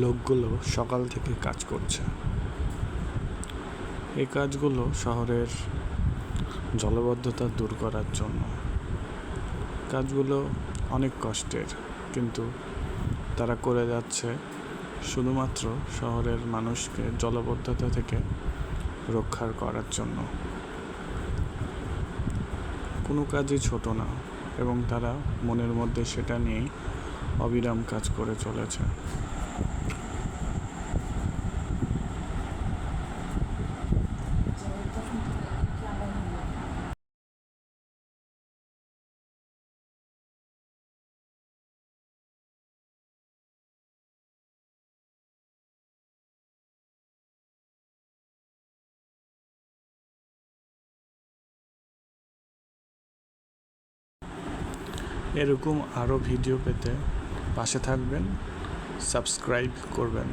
লোকগুলো সকাল থেকে কাজ করছে। এই কাজগুলো শহরের জলাবদ্ধতা দূর করার জন্য। কাজগুলো অনেক কষ্টের, কিন্তু তারা করে যাচ্ছে শুধুমাত্র শহরের মানুষকে জলাবদ্ধতা থেকে রক্ষা করার জন্য। কোনো কাজই ছোট না, এবং তারা মনের মধ্যে সেটা নিয়েই অবিরাম কাজ করে চলেছে। এরকম আরও ভিডিও পেতে পাশে থাকবেন, সাবস্ক্রাইব করবেন।